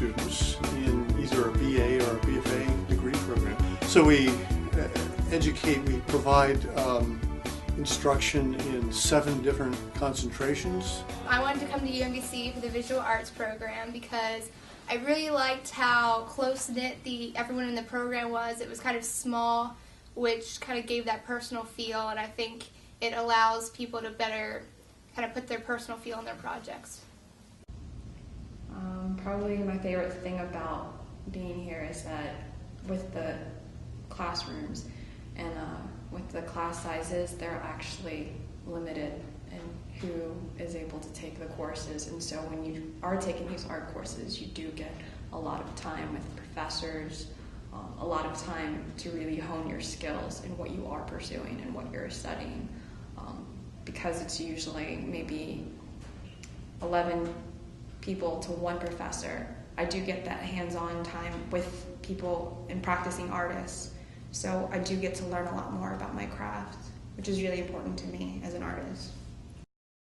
students in either a BA or a BFA degree program. So we educate, we provide instruction in 7 different concentrations. I wanted to come to UMBC for the visual arts program because I really liked how close-knit everyone in the program was. It was kind of small, which kind of gave that personal feel, and I think it allows people to better kind of put their personal feel in their projects. Probably my favorite thing about being here is that with the classrooms and with the class sizes, they're actually limited in who is able to take the courses, and so when you are taking these art courses, you do get a lot of time with professors, a lot of time to really hone your skills in what you are pursuing and what you're studying, because it's usually maybe 11 people to one professor. I do get that hands-on time with people and practicing artists, so I do get to learn a lot more about my craft, which is really important to me as an artist.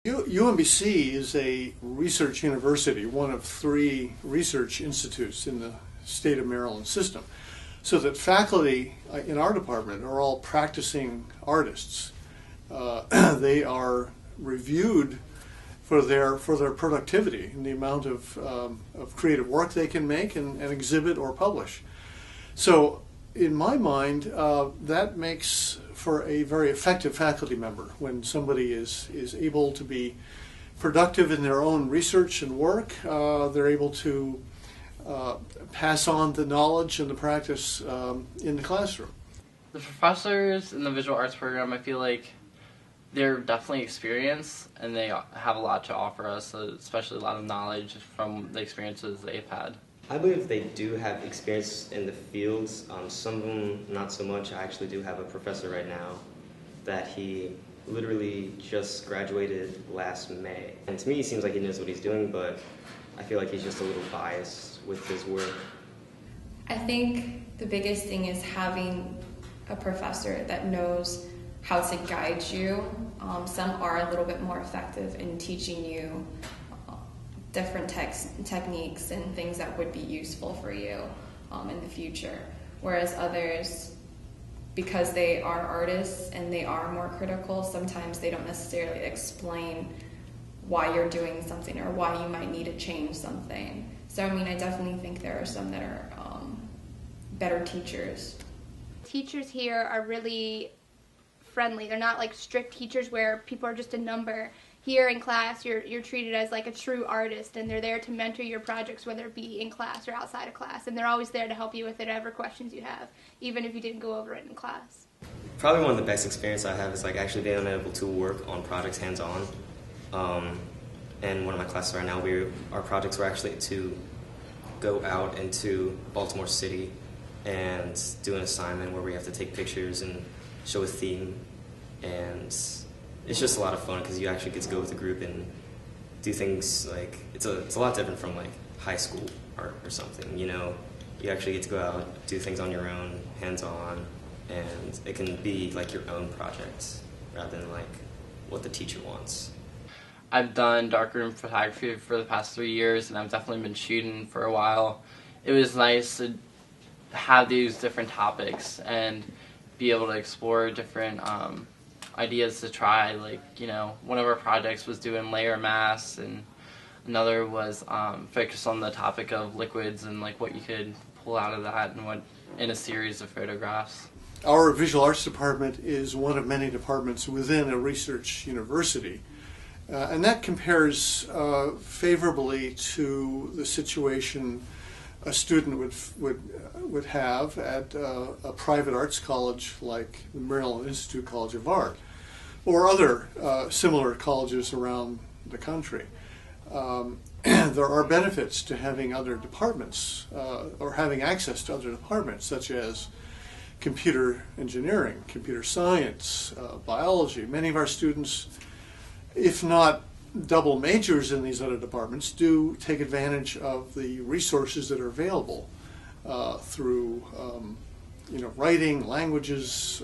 UMBC is a research university, one of 3 research institutes in the state of Maryland system, so that faculty in our department are all practicing artists. They are reviewed for their productivity and the amount of creative work they can make and exhibit or publish. So in my mind, that makes for a very effective faculty member when somebody is able to be productive in their own research and work. They're able to pass on the knowledge and the practice in the classroom. The professors in the visual arts program, I feel like they're definitely experienced and they have a lot to offer us, especially a lot of knowledge from the experiences they've had. I believe they do have experience in the fields. Some of them not so much. I actually do have a professor right now that he literally just graduated last May. And to me, he seems like he knows what he's doing, but I feel like he's just a little biased with his work. I think the biggest thing is having a professor that knows how to guide you. Some are a little bit more effective in teaching you different techniques and things that would be useful for you in the future. Whereas others, because they are artists and they are more critical, sometimes they don't necessarily explain why you're doing something or why you might need to change something. So I mean, I definitely think there are some that are better teachers. Teachers here are really friendly. They're not like strict teachers where people are just a number. Here in class, you're treated as like a true artist, and they're there to mentor your projects, whether it be in class or outside of class, and they're always there to help you with whatever questions you have, even if you didn't go over it in class. Probably one of the best experiences I have is like actually being able to work on projects hands-on. And one of my classes right now, our projects were actually to go out into Baltimore City and do an assignment where we have to take pictures and show a theme, and it's just a lot of fun because you actually get to go with a group and do things like, it's a lot different from like high school art or something, you know? You actually get to go out, do things on your own, hands-on, and it can be like your own project rather than like what the teacher wants. I've done darkroom photography for the past 3 years, and I've definitely been shooting for a while. It was nice to have these different topics and be able to explore different ideas to try. Like, you know, one of our projects was doing layer masks, and another was focused on the topic of liquids and like what you could pull out of that and what in a series of photographs. Our visual arts department is one of many departments within a research university. And that compares favorably to the situation a student would have at a private arts college like the Maryland Institute College of Art or other similar colleges around the country. There are benefits to having other departments or having access to other departments such as computer engineering, computer science, biology. Many of our students, if not double majors in these other departments, do take advantage of the resources that are available through writing, languages,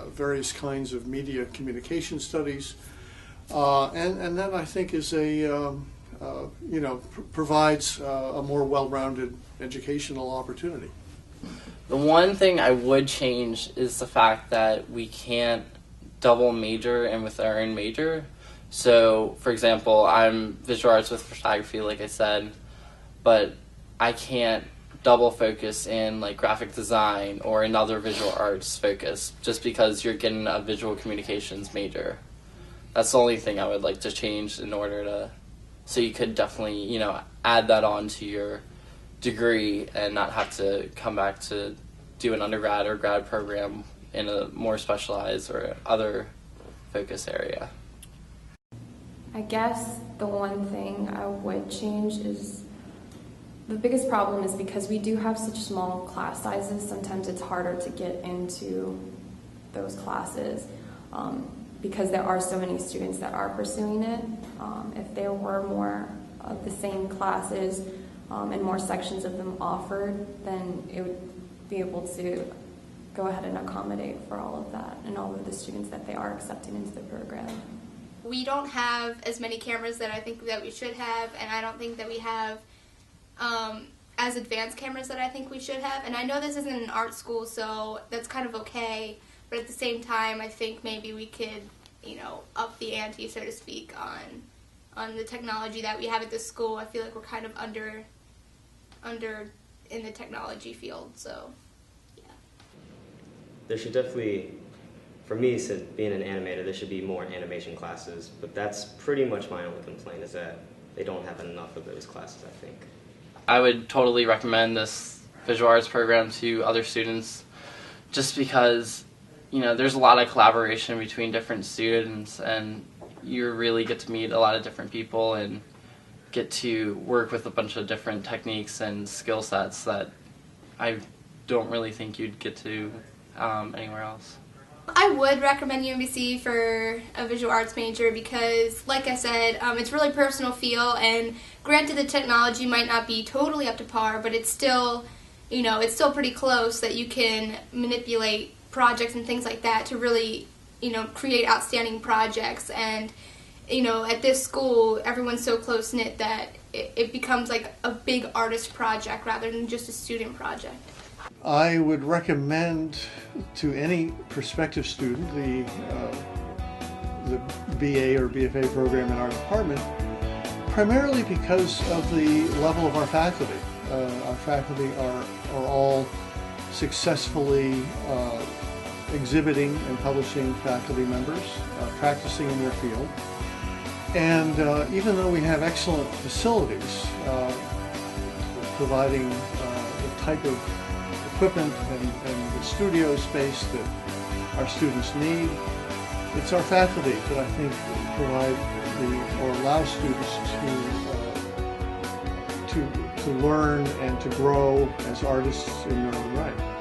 various kinds of media communication studies, and that I think is a provides a more well-rounded educational opportunity. The one thing I would change is the fact that we can't double major and with our own major. So, for example, I'm visual arts with photography, like I said, but I can't double focus in like graphic design or another visual arts focus just because you're getting a visual communications major. That's the only thing I would like to change in order to, so you could definitely, add that on to your degree and not have to come back to do an undergrad or grad program in a more specialized or other focus area. I guess the one thing I would change is the biggest problem is because we do have such small class sizes, sometimes it's harder to get into those classes because there are so many students that are pursuing it. If there were more of the same classes and more sections of them offered, then it would be able to go ahead and accommodate for all of that and all of the students that they are accepting into the program. We don't have as many cameras that I think that we should have, and I don't think that we have as advanced cameras that I think we should have. And I know this isn't an art school, so that's kind of okay, but at the same time, I think maybe we could, up the ante, so to speak, on the technology that we have at this school. I feel like we're kind of under in the technology field, so yeah. There should definitely, for me, being an animator, there should be more animation classes, but that's pretty much my only complaint, is that they don't have enough of those classes, I think. I would totally recommend this visual arts program to other students just because, there's a lot of collaboration between different students and you really get to meet a lot of different people and get to work with a bunch of different techniques and skill sets that I don't really think you'd get to anywhere else. I would recommend UMBC for a visual arts major because, like I said, it's really personal feel, and granted the technology might not be totally up to par, but it's still, it's still pretty close that you can manipulate projects and things like that to really, create outstanding projects. And, at this school, everyone's so close-knit that it becomes like a big artist project rather than just a student project. I would recommend to any prospective student the BA or BFA program in our department, primarily because of the level of our faculty. Our faculty are all successfully exhibiting and publishing faculty members, practicing in their field. And even though we have excellent facilities, providing the type of equipment and the studio space that our students need, it's our faculty that I think provide or allow students to learn and to grow as artists in their own right.